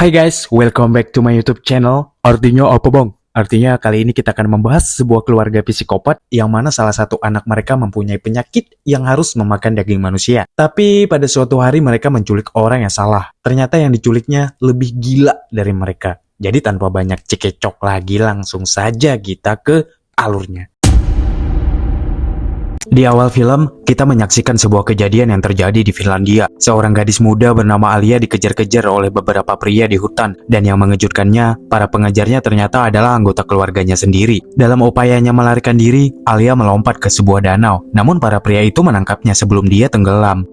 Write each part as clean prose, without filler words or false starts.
Hai guys, welcome back to my YouTube channel. Artinya apa bang? Artinya kali ini kita akan membahas sebuah keluarga psikopat yang mana salah satu anak mereka mempunyai penyakit yang harus memakan daging manusia. Tapi pada suatu hari mereka menculik orang yang salah. Ternyata yang diculiknya lebih gila dari mereka. Jadi tanpa banyak cekecok lagi, langsung saja kita ke alurnya. Di awal film, kita menyaksikan sebuah kejadian yang terjadi di Finlandia. Seorang gadis muda bernama Alia dikejar-kejar oleh beberapa pria di hutan. Dan yang mengejutkannya, para pengejarnya ternyata adalah anggota keluarganya sendiri. Dalam upayanya melarikan diri, Alia melompat ke sebuah danau. Namun para pria itu menangkapnya sebelum dia tenggelam.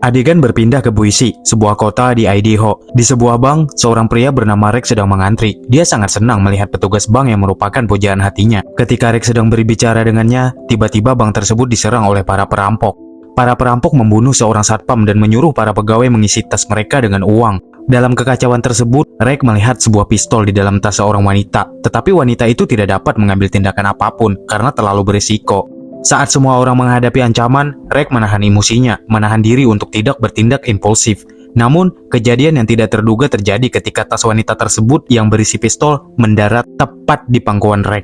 Adegan berpindah ke Boise, sebuah kota di Idaho. Di sebuah bank, seorang pria bernama Rex sedang mengantri. Dia sangat senang melihat petugas bank yang merupakan pujaan hatinya. Ketika Rex sedang berbicara dengannya, tiba-tiba bank tersebut diserang oleh para perampok. Para perampok membunuh seorang satpam dan menyuruh para pegawai mengisi tas mereka dengan uang. Dalam kekacauan tersebut, Rex melihat sebuah pistol di dalam tas seorang wanita. Tetapi wanita itu tidak dapat mengambil tindakan apapun karena terlalu berisiko. Saat semua orang menghadapi ancaman, Rex menahan emosinya, menahan diri untuk tidak bertindak impulsif. Namun, kejadian yang tidak terduga terjadi ketika tas wanita tersebut yang berisi pistol mendarat tepat di pangkuan Rex.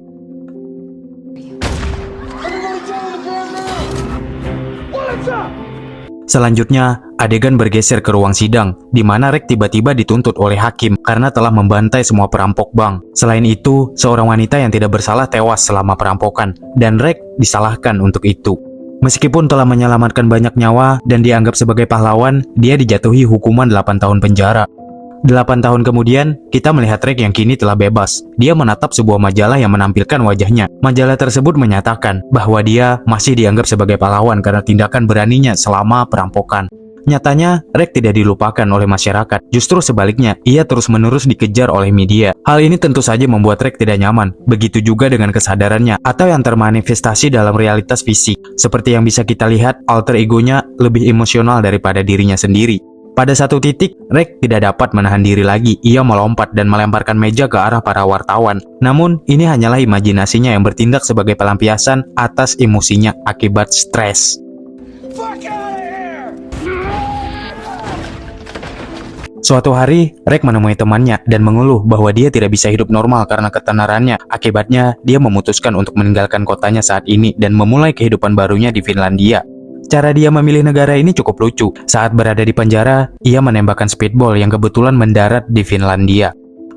Selanjutnya, adegan bergeser ke ruang sidang, di mana Rex tiba-tiba dituntut oleh hakim karena telah membantai semua perampok bank. Selain itu, seorang wanita yang tidak bersalah tewas selama perampokan, dan Rex disalahkan untuk itu. Meskipun telah menyelamatkan banyak nyawa dan dianggap sebagai pahlawan, dia dijatuhi hukuman 8 tahun penjara. 8 tahun kemudian, kita melihat Rex yang kini telah bebas. Dia menatap sebuah majalah yang menampilkan wajahnya. Majalah tersebut menyatakan bahwa dia masih dianggap sebagai pahlawan karena tindakan beraninya selama perampokan. Nyatanya, Rex tidak dilupakan oleh masyarakat. Justru sebaliknya, ia terus-menerus dikejar oleh media. Hal ini tentu saja membuat Rex tidak nyaman. Begitu juga dengan kesadarannya atau yang termanifestasi dalam realitas fisik. Seperti yang bisa kita lihat, alter egonya lebih emosional daripada dirinya sendiri. Pada satu titik, Rex tidak dapat menahan diri lagi. Ia melompat dan melemparkan meja ke arah para wartawan. Namun, ini hanyalah imajinasinya yang bertindak sebagai pelampiasan atas emosinya akibat stres. Suatu hari, Rex menemui temannya dan mengeluh bahwa dia tidak bisa hidup normal karena ketenarannya. Akibatnya, dia memutuskan untuk meninggalkan kotanya saat ini dan memulai kehidupan barunya di Finlandia. Cara dia memilih negara ini cukup lucu. Saat berada di penjara, ia menembakkan speedball yang kebetulan mendarat di Finlandia.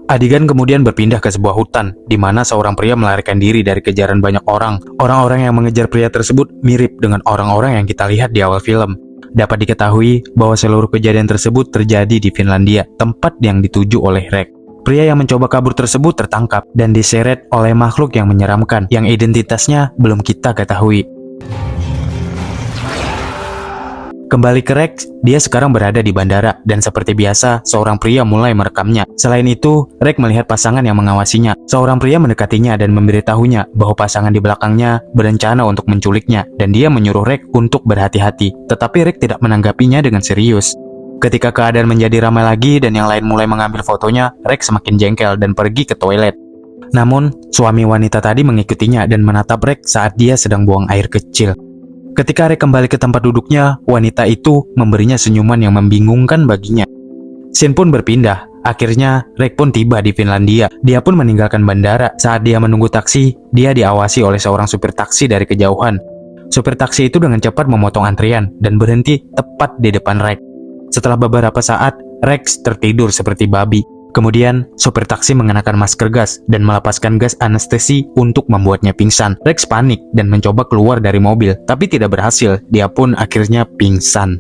Adegan kemudian berpindah ke sebuah hutan, di mana seorang pria melarikan diri dari kejaran banyak orang. Orang-orang yang mengejar pria tersebut mirip dengan orang-orang yang kita lihat di awal film. Dapat diketahui bahwa seluruh kejadian tersebut terjadi di Finlandia, tempat yang dituju oleh Rex. Pria yang mencoba kabur tersebut tertangkap dan diseret oleh makhluk yang menyeramkan, yang identitasnya belum kita ketahui. Kembali ke Rex, dia sekarang berada di bandara, dan seperti biasa, seorang pria mulai merekamnya. Selain itu, Rex melihat pasangan yang mengawasinya. Seorang pria mendekatinya dan memberitahunya bahwa pasangan di belakangnya berencana untuk menculiknya, dan dia menyuruh Rex untuk berhati-hati. Tetapi Rex tidak menanggapinya dengan serius. Ketika keadaan menjadi ramai lagi dan yang lain mulai mengambil fotonya, Rex semakin jengkel dan pergi ke toilet. Namun, suami wanita tadi mengikutinya dan menatap Rex saat dia sedang buang air kecil. Ketika Rex kembali ke tempat duduknya, wanita itu memberinya senyuman yang membingungkan baginya. Scene pun berpindah. Akhirnya, Rex pun tiba di Finlandia. Dia pun meninggalkan bandara. Saat dia menunggu taksi, dia diawasi oleh seorang supir taksi dari kejauhan. Supir taksi itu dengan cepat memotong antrian dan berhenti tepat di depan Rex. Setelah beberapa saat, Rex tertidur seperti babi. Kemudian, supir taksi mengenakan masker gas dan melepaskan gas anestesi untuk membuatnya pingsan. Rex panik dan mencoba keluar dari mobil, tapi tidak berhasil. Dia pun akhirnya pingsan.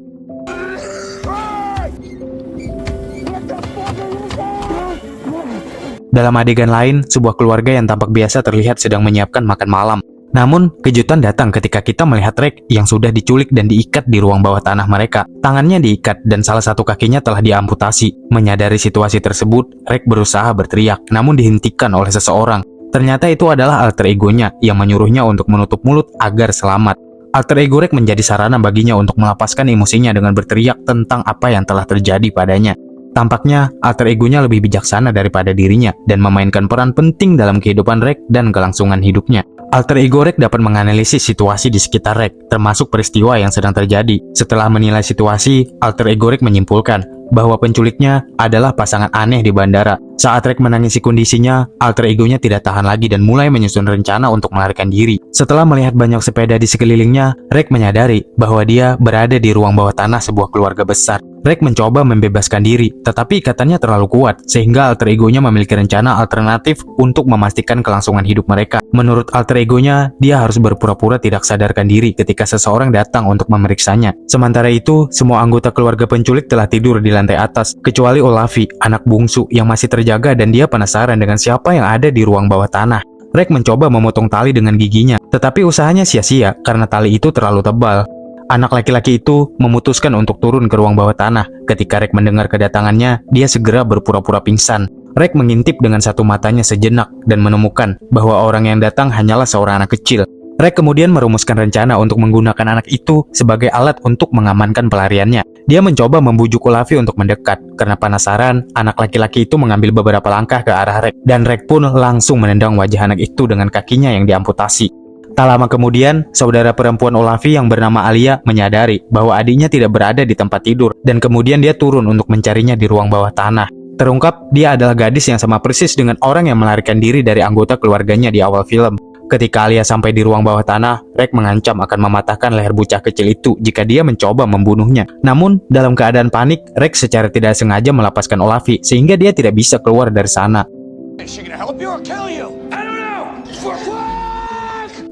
Dalam adegan lain, sebuah keluarga yang tampak biasa terlihat sedang menyiapkan makan malam. Namun, kejutan datang ketika kita melihat Rex yang sudah diculik dan diikat di ruang bawah tanah mereka. Tangannya diikat dan salah satu kakinya telah diamputasi. Menyadari situasi tersebut, Rex berusaha berteriak, namun dihentikan oleh seseorang. Ternyata itu adalah alter egonya yang menyuruhnya untuk menutup mulut agar selamat. Alter ego Rex menjadi sarana baginya untuk melepaskan emosinya dengan berteriak tentang apa yang telah terjadi padanya. Tampaknya, alter egonya lebih bijaksana daripada dirinya dan memainkan peran penting dalam kehidupan Rex dan kelangsungan hidupnya. Alter ego Rek dapat menganalisis situasi di sekitar Rek, termasuk peristiwa yang sedang terjadi. Setelah menilai situasi, alter ego Rek menyimpulkan bahwa penculiknya adalah pasangan aneh di bandara. Saat Rek menangisi kondisinya, alter egonya tidak tahan lagi dan mulai menyusun rencana untuk melarikan diri. Setelah melihat banyak sepeda di sekelilingnya, Rek menyadari bahwa dia berada di ruang bawah tanah sebuah keluarga besar. Rek mencoba membebaskan diri, tetapi ikatannya terlalu kuat, sehingga alter egonya memiliki rencana alternatif untuk memastikan kelangsungan hidup mereka. Menurut alter egonya, dia harus berpura-pura tidak sadarkan diri ketika seseorang datang untuk memeriksanya. Sementara itu, semua anggota keluarga penculik telah tidur di lantai atas, kecuali Olavi, anak bungsu yang masih terjaga dan dia penasaran dengan siapa yang ada di ruang bawah tanah. Rek mencoba memotong tali dengan giginya, tetapi usahanya sia-sia karena tali itu terlalu tebal. Anak laki-laki itu memutuskan untuk turun ke ruang bawah tanah. Ketika Rek mendengar kedatangannya, dia segera berpura-pura pingsan. Rek mengintip dengan satu matanya sejenak dan menemukan bahwa orang yang datang hanyalah seorang anak kecil. Rek kemudian merumuskan rencana untuk menggunakan anak itu sebagai alat untuk mengamankan pelariannya. Dia mencoba membujuk Olavi untuk mendekat. Karena penasaran, anak laki-laki itu mengambil beberapa langkah ke arah Rek, dan Rek pun langsung menendang wajah anak itu dengan kakinya yang diamputasi. Tak lama kemudian, saudara perempuan Olavi yang bernama Alia menyadari bahwa adiknya tidak berada di tempat tidur, dan kemudian dia turun untuk mencarinya di ruang bawah tanah. Terungkap, dia adalah gadis yang sama persis dengan orang yang melarikan diri dari anggota keluarganya di awal film. Ketika Alia sampai di ruang bawah tanah, Rek mengancam akan mematahkan leher bocah kecil itu jika dia mencoba membunuhnya. Namun, dalam keadaan panik, Rek secara tidak sengaja melepaskan Olavi, sehingga dia tidak bisa keluar dari sana.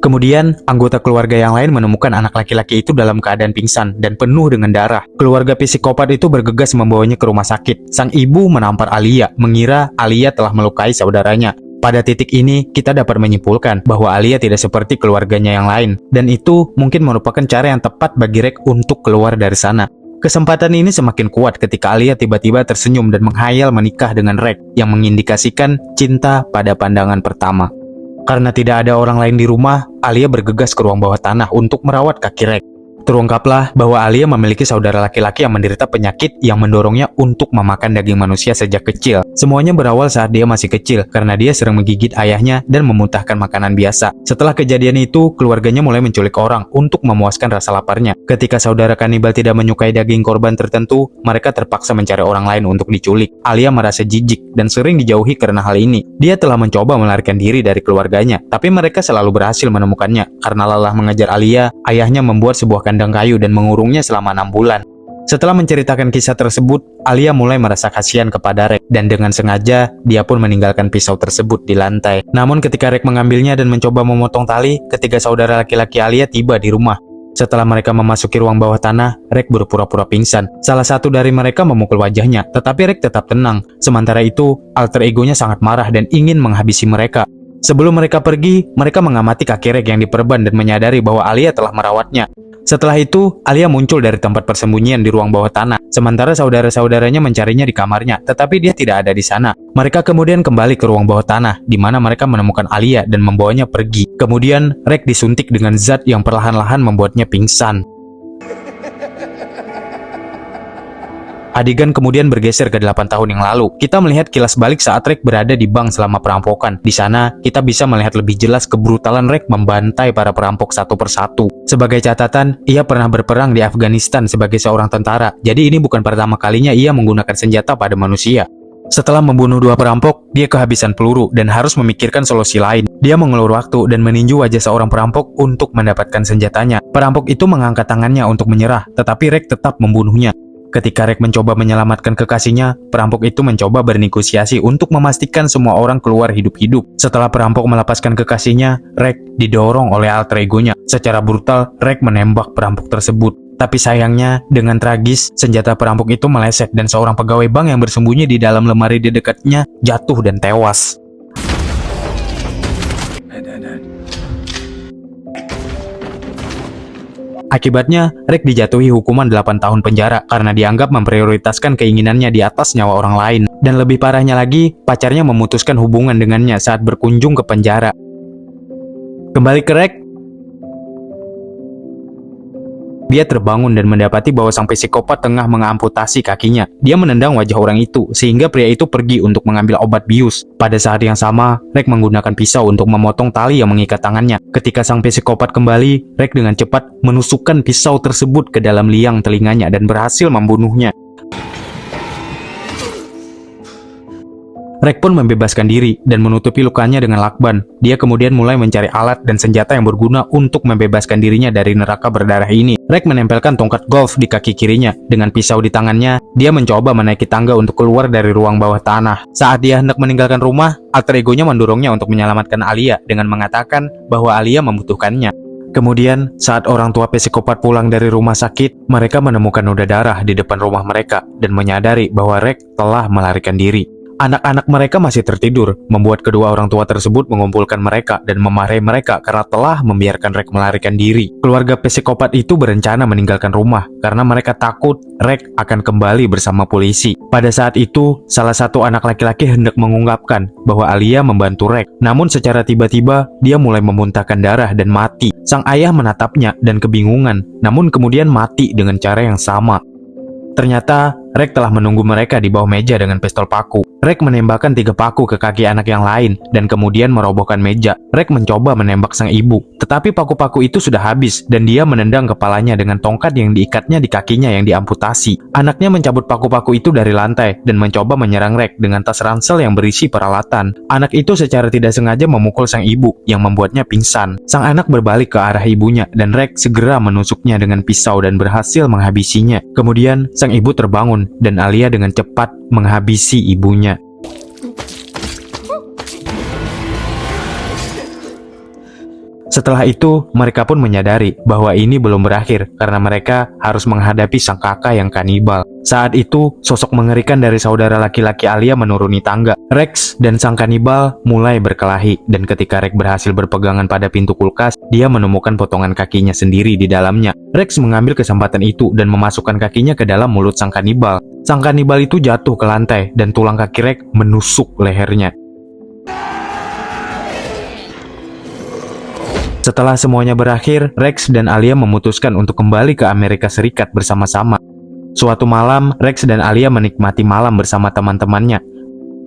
Kemudian, anggota keluarga yang lain menemukan anak laki-laki itu dalam keadaan pingsan dan penuh dengan darah. Keluarga psikopat itu bergegas membawanya ke rumah sakit. Sang ibu menampar Alia, mengira Alia telah melukai saudaranya. Pada titik ini, kita dapat menyimpulkan bahwa Alia tidak seperti keluarganya yang lain, dan itu mungkin merupakan cara yang tepat bagi Rek untuk keluar dari sana. Kesempatan ini semakin kuat ketika Alia tiba-tiba tersenyum dan menghayal menikah dengan Rek, yang mengindikasikan cinta pada pandangan pertama. Karena tidak ada orang lain di rumah, Alia bergegas ke ruang bawah tanah untuk merawat kaki Rek. Terungkaplah bahwa Alia memiliki saudara laki-laki yang menderita penyakit yang mendorongnya untuk memakan daging manusia sejak kecil. Semuanya berawal saat dia masih kecil, karena dia sering menggigit ayahnya dan memuntahkan makanan biasa. Setelah kejadian itu, keluarganya mulai menculik orang untuk memuaskan rasa laparnya. Ketika saudara kanibal tidak menyukai daging korban tertentu, mereka terpaksa mencari orang lain untuk diculik. Alia merasa jijik dan sering dijauhi karena hal ini. Dia telah mencoba melarikan diri dari keluarganya, tapi mereka selalu berhasil menemukannya. Karena lelah mengejar Alia, ayahnya membuat sebuah kandang kayu dan mengurungnya selama 6 bulan. Setelah menceritakan kisah tersebut, Alia mulai merasa kasihan kepada Rek, dan dengan sengaja, dia pun meninggalkan pisau tersebut di lantai. Namun ketika Rek mengambilnya dan mencoba memotong tali, ketiga saudara laki-laki Alia tiba di rumah. Setelah mereka memasuki ruang bawah tanah, Rek berpura-pura pingsan. Salah satu dari mereka memukul wajahnya, tetapi Rek tetap tenang. Sementara itu, alter egonya sangat marah dan ingin menghabisi mereka. Sebelum mereka pergi, mereka mengamati kaki Rek yang diperban dan menyadari bahwa Alia telah merawatnya. Setelah itu, Alia muncul dari tempat persembunyian di ruang bawah tanah, sementara saudara-saudaranya mencarinya di kamarnya, tetapi dia tidak ada di sana. Mereka kemudian kembali ke ruang bawah tanah, di mana mereka menemukan Alia dan membawanya pergi. Kemudian, Rek disuntik dengan zat yang perlahan-lahan membuatnya pingsan. Adegan kemudian bergeser ke 8 tahun yang lalu. Kita melihat kilas balik saat Rek berada di bank selama perampokan. Di sana, kita bisa melihat lebih jelas kebrutalan Rek membantai para perampok satu persatu. Sebagai catatan, ia pernah berperang di Afghanistan sebagai seorang tentara. Jadi ini bukan pertama kalinya ia menggunakan senjata pada manusia. Setelah membunuh 2 perampok, dia kehabisan peluru dan harus memikirkan solusi lain. Dia mengulur waktu dan meninju wajah seorang perampok untuk mendapatkan senjatanya. Perampok itu mengangkat tangannya untuk menyerah, tetapi Rek tetap membunuhnya. Ketika Rek mencoba menyelamatkan kekasihnya, perampok itu mencoba bernegosiasi untuk memastikan semua orang keluar hidup-hidup. Setelah perampok melepaskan kekasihnya, Rek didorong oleh alter egonya. Secara brutal, Rek menembak perampok tersebut. Tapi sayangnya, dengan tragis, senjata perampok itu meleset dan seorang pegawai bank yang bersembunyi di dalam lemari di dekatnya jatuh dan tewas. Akibatnya, Rek dijatuhi hukuman 8 tahun penjara karena dianggap memprioritaskan keinginannya di atas nyawa orang lain. Dan lebih parahnya lagi, pacarnya memutuskan hubungan dengannya saat berkunjung ke penjara. Kembali ke Rek. Dia terbangun dan mendapati bahwa sang psikopat tengah mengamputasi kakinya. Dia menendang wajah orang itu, sehingga pria itu pergi untuk mengambil obat bius. Pada saat yang sama, Rek menggunakan pisau untuk memotong tali yang mengikat tangannya. Ketika sang psikopat kembali, Rek dengan cepat menusukkan pisau tersebut ke dalam liang telinganya dan berhasil membunuhnya. Rek pun membebaskan diri dan menutupi lukanya dengan lakban. Dia kemudian mulai mencari alat dan senjata yang berguna untuk membebaskan dirinya dari neraka berdarah ini. Rek menempelkan tongkat golf di kaki kirinya. Dengan pisau di tangannya, dia mencoba menaiki tangga untuk keluar dari ruang bawah tanah. Saat dia hendak meninggalkan rumah, alter egonya mendorongnya untuk menyelamatkan Alia dengan mengatakan bahwa Alia membutuhkannya. Kemudian, saat orang tua psikopat pulang dari rumah sakit, mereka menemukan noda darah di depan rumah mereka dan menyadari bahwa Rek telah melarikan diri. Anak-anak mereka masih tertidur, membuat kedua orang tua tersebut mengumpulkan mereka dan memarahi mereka karena telah membiarkan Rek melarikan diri. Keluarga psikopat itu berencana meninggalkan rumah karena mereka takut Rek akan kembali bersama polisi. Pada saat itu, salah satu anak laki-laki hendak mengungkapkan bahwa Alia membantu Rek. Namun secara tiba-tiba, dia mulai memuntahkan darah dan mati. Sang ayah menatapnya dan kebingungan, namun kemudian mati dengan cara yang sama. Ternyata, Rek telah menunggu mereka di bawah meja dengan pistol paku. Rek menembakkan 3 paku ke kaki anak yang lain dan kemudian merobohkan meja. Rek mencoba menembak sang ibu, tetapi paku-paku itu sudah habis dan dia menendang kepalanya dengan tongkat yang diikatnya di kakinya yang diamputasi. Anaknya mencabut paku-paku itu dari lantai dan mencoba menyerang Rek dengan tas ransel yang berisi peralatan. Anak itu secara tidak sengaja memukul sang ibu yang membuatnya pingsan. Sang anak berbalik ke arah ibunya dan Rek segera menusuknya dengan pisau dan berhasil menghabisinya. Kemudian sang ibu terbangun dan Alia dengan cepat menghabisi ibunya. Setelah itu, mereka pun menyadari bahwa ini belum berakhir karena mereka harus menghadapi sang kakak yang kanibal. Saat itu, sosok mengerikan dari saudara laki-laki Alia menuruni tangga. Rex dan sang kanibal mulai berkelahi, dan ketika Rex berhasil berpegangan pada pintu kulkas, dia menemukan potongan kakinya sendiri di dalamnya. Rex mengambil kesempatan itu dan memasukkan kakinya ke dalam mulut sang kanibal. Sang kanibal itu jatuh ke lantai dan tulang kaki Rex menusuk lehernya. Setelah semuanya berakhir, Rex dan Alia memutuskan untuk kembali ke Amerika Serikat bersama-sama. Suatu malam, Rex dan Alia menikmati malam bersama teman-temannya.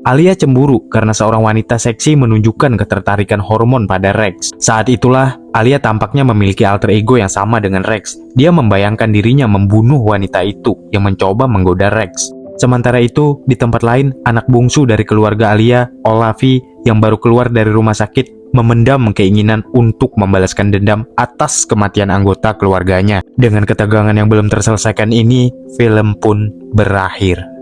Alia cemburu karena seorang wanita seksi menunjukkan ketertarikan hormon pada Rex. Saat itulah, Alia tampaknya memiliki alter ego yang sama dengan Rex. Dia membayangkan dirinya membunuh wanita itu yang mencoba menggoda Rex. Sementara itu, di tempat lain, anak bungsu dari keluarga Alia, Olavi, yang baru keluar dari rumah sakit, memendam keinginan untuk membalaskan dendam atas kematian anggota keluarganya. Dengan ketegangan yang belum terselesaikan ini, film pun berakhir.